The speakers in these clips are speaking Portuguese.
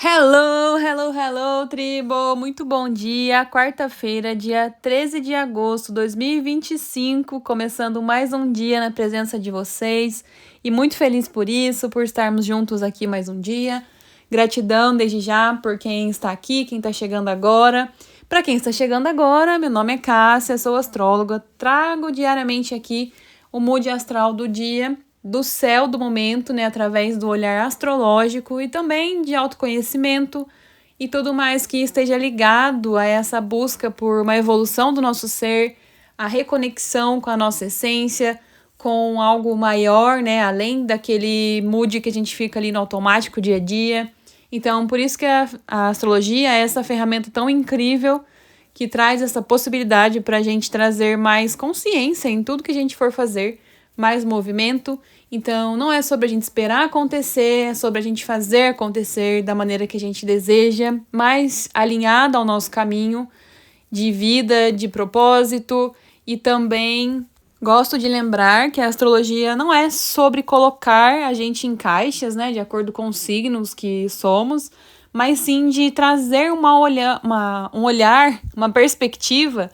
Hello, hello, hello, tribo! Muito bom dia! Quarta-feira, dia 13 de agosto de 2025, começando mais um dia na presença de vocês e muito feliz por isso, por estarmos juntos aqui mais um dia. Gratidão desde já por quem está aqui, quem está chegando agora. Para quem está chegando agora, meu nome é Cássia, sou astróloga, trago diariamente aqui o mood astral do dia, do céu do momento, né, através do olhar astrológico e também de autoconhecimento e tudo mais que esteja ligado a essa busca por uma evolução do nosso ser, a reconexão com a nossa essência, com algo maior, né, além daquele mood que a gente fica ali no automático dia a dia. Então, por isso que a astrologia é essa ferramenta tão incrível que traz essa possibilidade para a gente trazer mais consciência em tudo que a gente for fazer, mais movimento. Então, não é sobre a gente esperar acontecer, é sobre a gente fazer acontecer da maneira que a gente deseja, mais alinhada ao nosso caminho de vida, de propósito. E também gosto de lembrar que a astrologia não é sobre colocar a gente em caixas, né, de acordo com os signos que somos, mas sim de trazer um olhar, uma perspectiva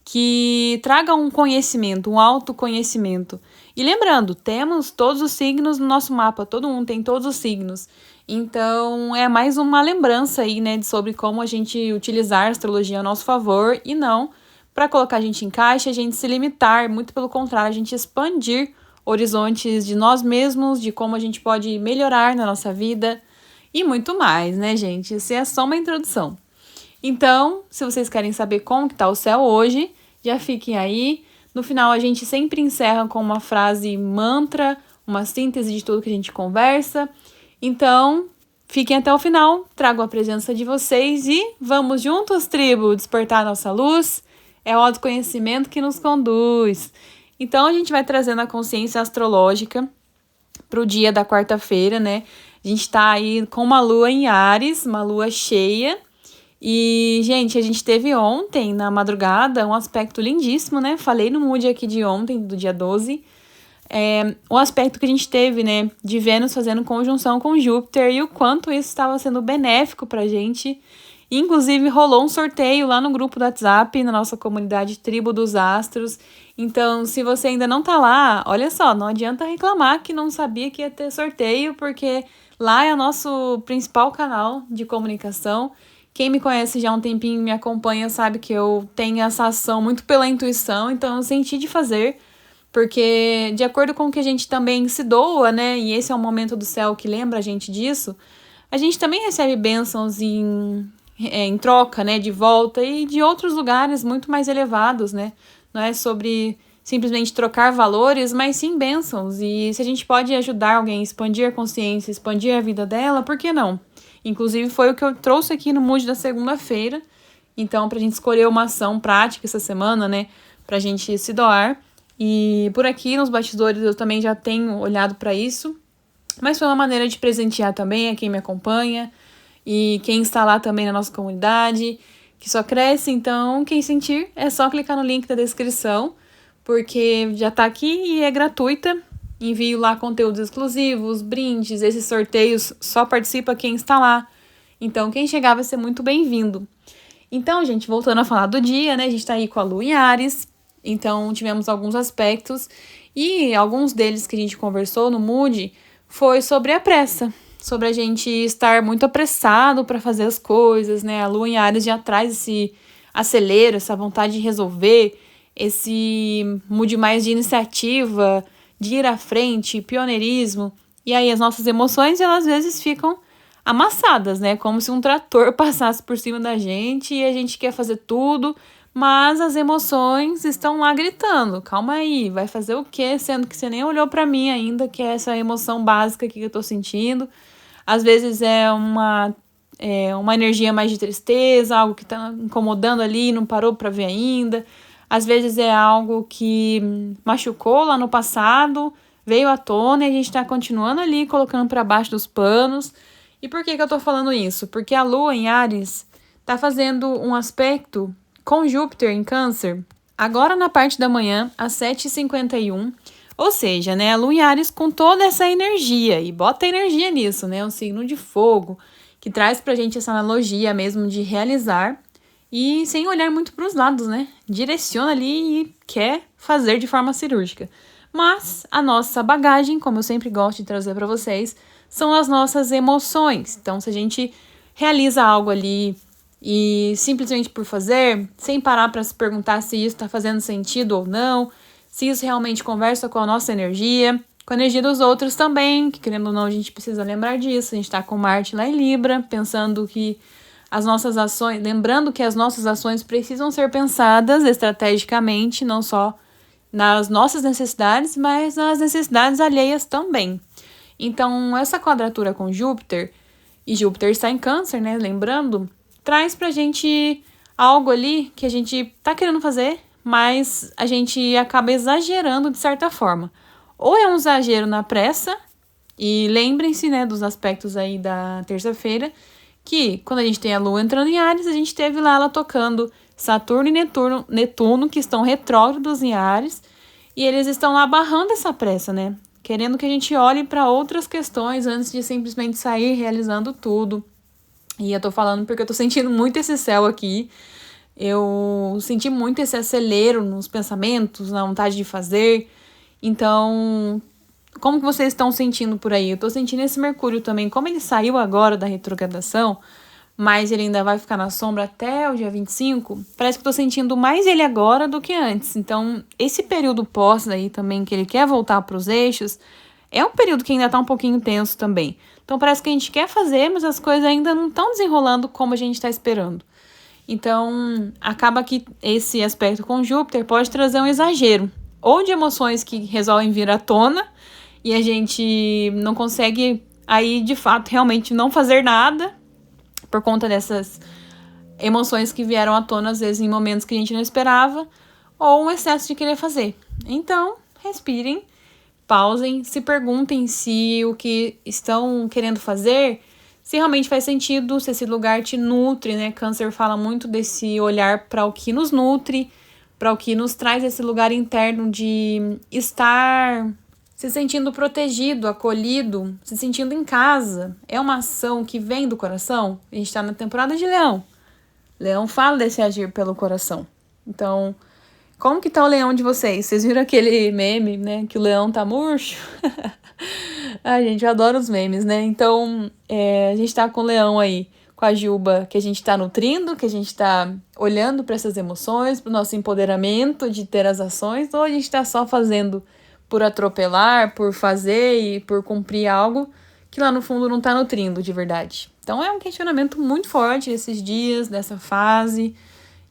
que traga um conhecimento, um autoconhecimento. E lembrando, temos todos os signos no nosso mapa, todo mundo tem todos os signos. Então, é mais uma lembrança aí, né, sobre como a gente utilizar a astrologia a nosso favor e não para colocar a gente em caixa, a gente se limitar, muito pelo contrário, a gente expandir horizontes de nós mesmos, de como a gente pode melhorar na nossa vida e muito mais, né, gente? Isso é só uma introdução. Então, se vocês querem saber como que tá o céu hoje, já fiquem aí. No final, a gente sempre encerra com uma frase mantra, uma síntese de tudo que a gente conversa. Então, fiquem até o final, trago a presença de vocês e vamos juntos, tribo, despertar nossa luz. É o autoconhecimento que nos conduz. Então, a gente vai trazendo a consciência astrológica para o dia da quarta-feira, né? A gente tá aí com uma lua em Áries, uma lua cheia. E, gente, a gente teve ontem, na madrugada, um aspecto lindíssimo, né? Falei no mood aqui de ontem, do dia 12. Um aspecto que a gente teve, né? De Vênus fazendo conjunção com Júpiter e o quanto isso estava sendo benéfico pra gente. Inclusive, rolou um sorteio lá no grupo do WhatsApp, na nossa comunidade Tribo dos Astros. Então, se você ainda não tá lá, olha só, não adianta reclamar que não sabia que ia ter sorteio, porque lá é o nosso principal canal de comunicação. Quem me conhece já há um tempinho, me acompanha, sabe que eu tenho essa ação muito pela intuição, então eu senti de fazer, porque de acordo com o que a gente também se doa, né, e esse é um momento do céu que lembra a gente disso, a gente também recebe bênçãos em troca, né, de volta e de outros lugares muito mais elevados, né, não é sobre simplesmente trocar valores, mas sim bênçãos, e se a gente pode ajudar alguém a expandir a consciência, expandir a vida dela, por que não? Inclusive, foi o que eu trouxe aqui no mood da segunda-feira. Então, pra gente escolher uma ação prática essa semana, né? Pra gente se doar. E por aqui, nos bastidores, eu também já tenho olhado para isso. Mas foi uma maneira de presentear também a quem me acompanha. E quem está lá também na nossa comunidade, que só cresce. Então, quem sentir, é só clicar no link da descrição. Porque já tá aqui e é gratuita. Envio lá conteúdos exclusivos, brindes, esses sorteios, só participa quem está lá. Então, quem chegar vai ser muito bem-vindo. Então, gente, voltando a falar do dia, né? A gente tá aí com a Lua em Áries. Então, tivemos alguns aspectos. E alguns deles que a gente conversou no Mood foi sobre a pressa. Sobre a gente estar muito apressado para fazer as coisas, né? A Lua em Áries já traz esse acelero, essa vontade de resolver, esse mood mais de iniciativa, de ir à frente, pioneirismo. E aí as nossas emoções, elas às vezes ficam amassadas, né? Como se um trator passasse por cima da gente e a gente quer fazer tudo, mas as emoções estão lá gritando. Calma aí, vai fazer o quê? Sendo que você nem olhou para mim ainda, que é essa emoção básica que eu tô sentindo. Às vezes é uma energia mais de tristeza, algo que tá incomodando ali, não parou para ver ainda. Às vezes é algo que machucou lá no passado, veio à tona e a gente tá continuando ali, colocando para baixo dos panos. E por que eu tô falando isso? Porque a Lua em Áries tá fazendo um aspecto com Júpiter em Câncer, agora na parte da manhã, às 7h51, Ou seja, né, a Lua em Áries com toda essa energia, e bota energia nisso, né, um signo de fogo, que traz pra gente essa analogia mesmo de realizar e sem olhar muito para os lados, né? Direciona ali e quer fazer de forma cirúrgica. Mas a nossa bagagem, como eu sempre gosto de trazer para vocês, são as nossas emoções. Então, se a gente realiza algo ali e simplesmente por fazer, sem parar para se perguntar se isso está fazendo sentido ou não, se isso realmente conversa com a nossa energia, com a energia dos outros também, que querendo ou não a gente precisa lembrar disso. A gente está com Marte lá em Libra, pensando que as nossas ações, lembrando que as nossas ações precisam ser pensadas estrategicamente, não só nas nossas necessidades, mas nas necessidades alheias também. Então, essa quadratura com Júpiter, e Júpiter está em Câncer, né? Lembrando, traz pra gente algo ali que a gente tá querendo fazer, mas a gente acaba exagerando de certa forma. Ou é um exagero na pressa, e lembrem-se, né, dos aspectos aí da terça-feira, que quando a gente tem a Lua entrando em Áries, a gente teve lá ela tocando Saturno e Netuno, que estão retrógrados em Áries, e eles estão lá barrando essa pressa, né? Querendo que a gente olhe para outras questões antes de simplesmente sair realizando tudo. E eu tô falando porque eu tô sentindo muito esse céu aqui. Eu senti muito esse acelero nos pensamentos, na vontade de fazer. Então, como que vocês estão sentindo por aí? Eu tô sentindo esse Mercúrio também. Como ele saiu agora da retrogradação, mas ele ainda vai ficar na sombra até o dia 25, parece que eu tô sentindo mais ele agora do que antes. Então, esse período pós aí também, que ele quer voltar pros eixos, é um período que ainda tá um pouquinho tenso também. Então, parece que a gente quer fazer, mas as coisas ainda não estão desenrolando como a gente tá esperando. Então, acaba que esse aspecto com Júpiter pode trazer um exagero, ou de emoções que resolvem vir à tona, e a gente não consegue aí, de fato, realmente não fazer nada, por conta dessas emoções que vieram à tona, às vezes, em momentos que a gente não esperava, ou um excesso de querer fazer. Então, respirem, pausem, se perguntem se o que estão querendo fazer, se realmente faz sentido, se esse lugar te nutre, né? Câncer fala muito desse olhar para o que nos nutre, para o que nos traz esse lugar interno de estar se sentindo protegido, acolhido, se sentindo em casa. É uma ação que vem do coração. A gente está na temporada de Leão. Leão fala desse agir pelo coração. Então, como que tá o leão de vocês? Vocês viram aquele meme, né? Que o leão tá murcho? Ai, gente, eu adoro os memes, né? Então, a gente tá com o leão aí, com a juba que a gente tá nutrindo, que a gente tá olhando para essas emoções, pro nosso empoderamento de ter as ações, ou a gente tá só fazendo por atropelar, por fazer e por cumprir algo que lá no fundo não tá nutrindo de verdade. Então é um questionamento muito forte esses dias, dessa fase,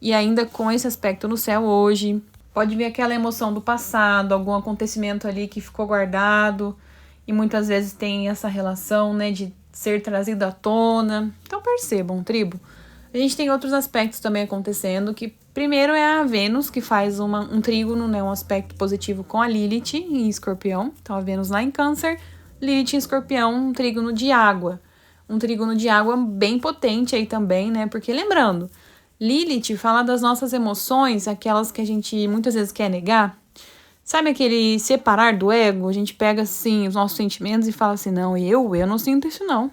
e ainda com esse aspecto no céu hoje. Pode vir aquela emoção do passado, algum acontecimento ali que ficou guardado, e muitas vezes tem essa relação, né, de ser trazido à tona. Então percebam, tribo. A gente tem outros aspectos também acontecendo, que primeiro é a Vênus, que faz um trígono, né, um aspecto positivo com a Lilith em Escorpião. Então a Vênus lá em Câncer, Lilith em Escorpião, um trígono de água. Um trígono de água bem potente aí também, né? Porque lembrando, Lilith fala das nossas emoções, aquelas que a gente muitas vezes quer negar. Sabe aquele separar do ego? A gente pega, assim, os nossos sentimentos e fala assim, não, eu não sinto isso não.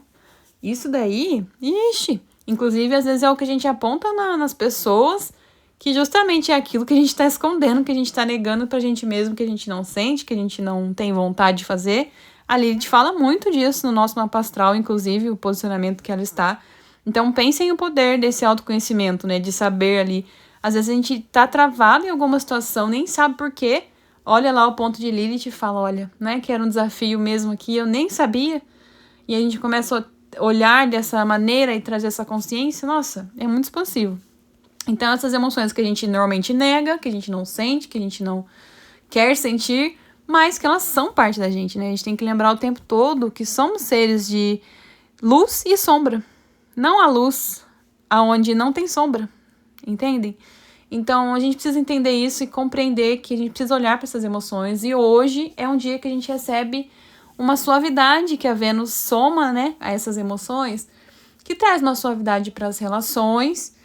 Isso daí, ixi. Inclusive, às vezes é o que a gente aponta nas pessoas, que justamente é aquilo que a gente está escondendo, que a gente está negando pra gente mesmo, que a gente não sente, que a gente não tem vontade de fazer. A Lilith fala muito disso no nosso mapa astral, inclusive, o posicionamento que ela está. Então, pensem no poder desse autoconhecimento, né? De saber ali. Às vezes a gente tá travado em alguma situação, nem sabe por quê. Olha lá o ponto de Lilith e fala, olha, né? Que era um desafio mesmo aqui, eu nem sabia. E a gente começa a olhar dessa maneira e trazer essa consciência, nossa, é muito expansivo. Então, essas emoções que a gente normalmente nega, que a gente não sente, que a gente não quer sentir, mas que elas são parte da gente, né? A gente tem que lembrar o tempo todo que somos seres de luz e sombra. Não a luz aonde não tem sombra, entendem? Então, a gente precisa entender isso e compreender que a gente precisa olhar para essas emoções. E hoje é um dia que a gente recebe uma suavidade que a Vênus soma, né, a essas emoções, que traz uma suavidade para as relações.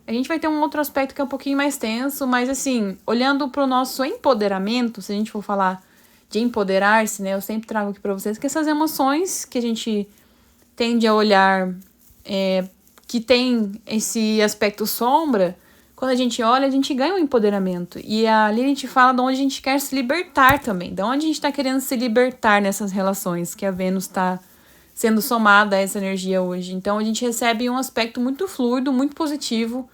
A gente vai ter um outro aspecto que é um pouquinho mais tenso, mas assim, olhando para o nosso empoderamento, se a gente for falar de empoderar-se, né? Eu sempre trago aqui para vocês que essas emoções que a gente tende a olhar, que tem esse aspecto sombra, quando a gente olha, a gente ganha um empoderamento. E ali a gente fala de onde a gente quer se libertar também, de onde a gente está querendo se libertar nessas relações, que a Vênus está sendo somada a essa energia hoje. Então a gente recebe um aspecto muito fluido, muito positivo,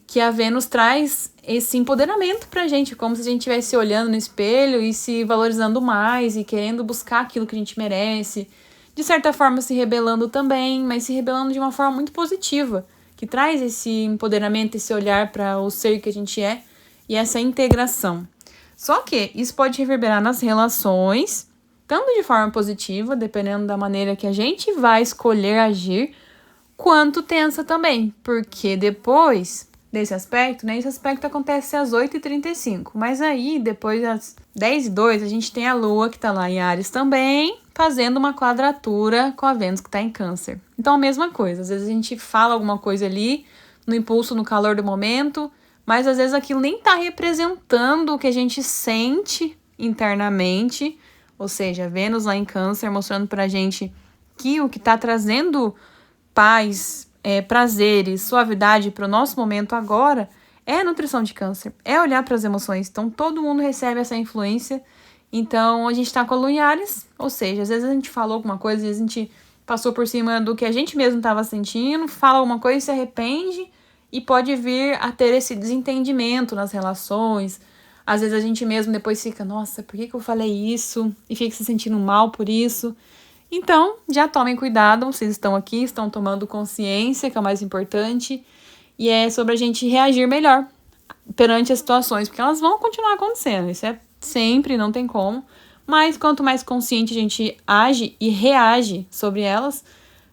que a Vênus traz esse empoderamento pra gente, como se a gente estivesse olhando no espelho e se valorizando mais e querendo buscar aquilo que a gente merece. De certa forma se rebelando também, mas se rebelando de uma forma muito positiva, que traz esse empoderamento, esse olhar para o ser que a gente é e essa integração. Só que isso pode reverberar nas relações, tanto de forma positiva, dependendo da maneira que a gente vai escolher agir, quanto tensa também, porque depois desse aspecto, né, esse aspecto acontece às 8h35, mas aí, depois às 10h02, a gente tem a Lua, que tá lá em Áries também, fazendo uma quadratura com a Vênus, que tá em Câncer. Então, a mesma coisa, às vezes a gente fala alguma coisa ali, no impulso, no calor do momento, mas às vezes aquilo nem tá representando o que a gente sente internamente, ou seja, Vênus lá em Câncer mostrando pra gente que o que tá trazendo paz, prazeres, suavidade para o nosso momento agora é a nutrição de Câncer, é olhar para as emoções. Então, todo mundo recebe essa influência. Então, a gente está com a Lua em Áries, ou seja, às vezes a gente falou alguma coisa, às vezes a gente passou por cima do que a gente mesmo estava sentindo, fala alguma coisa e se arrepende e pode vir a ter esse desentendimento nas relações. Às vezes a gente mesmo depois fica, nossa, por que eu falei isso? E fica se sentindo mal por isso. Então, já tomem cuidado, vocês estão aqui, estão tomando consciência, que é o mais importante, e é sobre a gente reagir melhor perante as situações, porque elas vão continuar acontecendo, isso é sempre, não tem como, mas quanto mais consciente a gente age e reage sobre elas,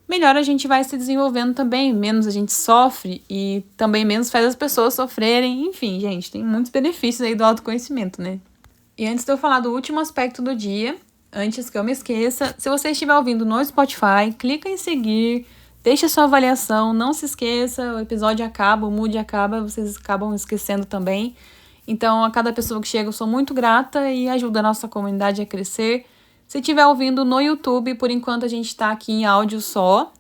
melhor a gente vai se desenvolvendo também, menos a gente sofre e também menos faz as pessoas sofrerem, enfim, gente, tem muitos benefícios aí do autoconhecimento, né? E antes de eu falar do último aspecto do dia, antes que eu me esqueça, se você estiver ouvindo no Spotify, clica em seguir, deixa sua avaliação, não se esqueça, o episódio acaba, o mood acaba, vocês acabam esquecendo também. Então, a cada pessoa que chega, eu sou muito grata e ajuda a nossa comunidade a crescer. Se estiver ouvindo no YouTube, por enquanto a gente está aqui em áudio só,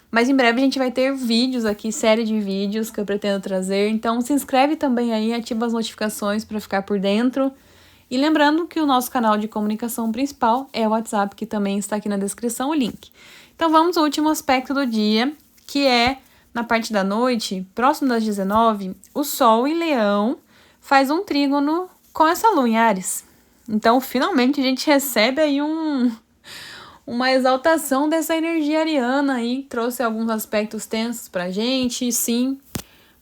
mas em breve a gente vai ter vídeos aqui, série de vídeos que eu pretendo trazer. Então, se inscreve também aí, ativa as notificações para ficar por dentro. E lembrando que o nosso canal de comunicação principal é o WhatsApp, que também está aqui na descrição o link. Então vamos ao último aspecto do dia, que é na parte da noite, próximo das 19, o Sol em Leão faz um trígono com essa Lua em Áries. Então finalmente a gente recebe aí uma exaltação dessa energia ariana aí, trouxe alguns aspectos tensos pra gente, sim.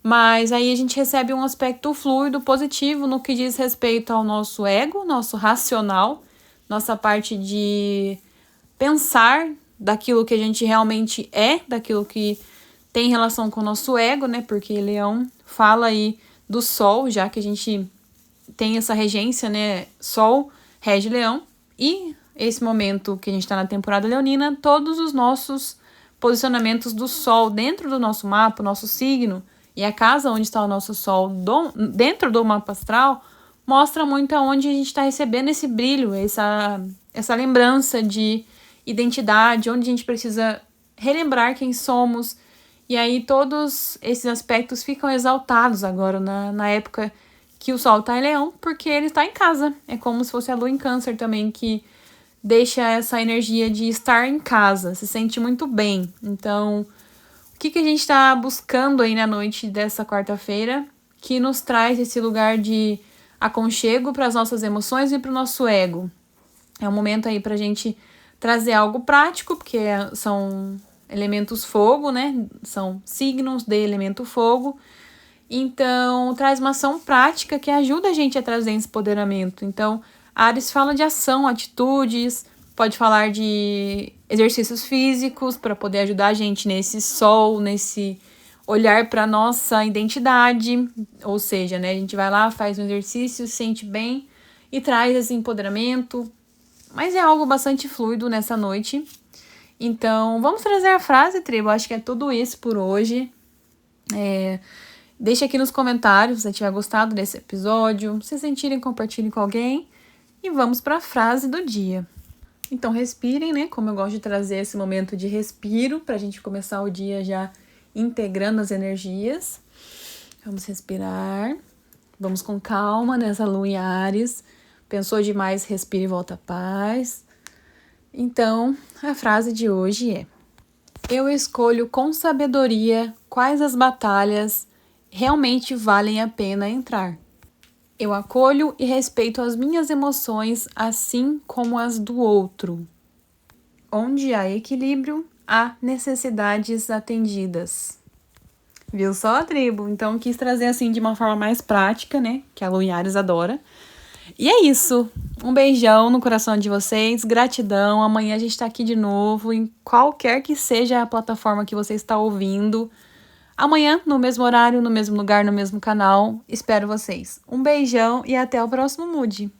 Mas aí a gente recebe um aspecto fluido, positivo, no que diz respeito ao nosso ego, nosso racional, nossa parte de pensar daquilo que a gente realmente é, daquilo que tem relação com o nosso ego, né? Porque Leão fala aí do Sol, já que a gente tem essa regência, né? Sol rege Leão. E esse momento que a gente está na temporada leonina, todos os nossos posicionamentos do Sol dentro do nosso mapa, nosso signo, e a casa onde está o nosso Sol dentro do mapa astral mostra muito aonde a gente está recebendo esse brilho, essa lembrança de identidade, onde a gente precisa relembrar quem somos. E aí todos esses aspectos ficam exaltados agora na época que o Sol está em Leão, porque ele está em casa. É como se fosse a Lua em Câncer também, que deixa essa energia de estar em casa, se sente muito bem. Então, o que a gente está buscando aí na noite dessa quarta-feira, que nos traz esse lugar de aconchego para as nossas emoções e para o nosso ego? É um momento aí para a gente trazer algo prático, porque são elementos fogo, né? São signos de elemento fogo. Então, traz uma ação prática que ajuda a gente a trazer esse empoderamento. Então, Áries fala de ação, atitudes, pode falar de exercícios físicos para poder ajudar a gente nesse sol, nesse olhar para nossa identidade. Ou seja, né, a gente vai lá, faz um exercício, se sente bem e traz esse empoderamento. Mas é algo bastante fluido nessa noite. Então, vamos trazer a frase, tribo. Acho que é tudo isso por hoje. Deixa aqui nos comentários se você tiver gostado desse episódio. Se sentirem, compartilhem com alguém. E vamos para a frase do dia. Então, respirem, né? Como eu gosto de trazer esse momento de respiro para a gente começar o dia já integrando as energias. Vamos respirar. Vamos com calma nessa lua em Áries. Pensou demais, respira e volta à paz. Então, a frase de hoje é: eu escolho com sabedoria quais as batalhas realmente valem a pena entrar. Eu acolho e respeito as minhas emoções, assim como as do outro. Onde há equilíbrio, há necessidades atendidas. Viu só, tribo? Então, quis trazer assim de uma forma mais prática, né? Que a Lua em Áries adora. E é isso. Um beijão no coração de vocês. Gratidão. Amanhã a gente tá aqui de novo, em qualquer que seja a plataforma que você está ouvindo. Amanhã, no mesmo horário, no mesmo lugar, no mesmo canal. Espero vocês. Um beijão e até o próximo Mood.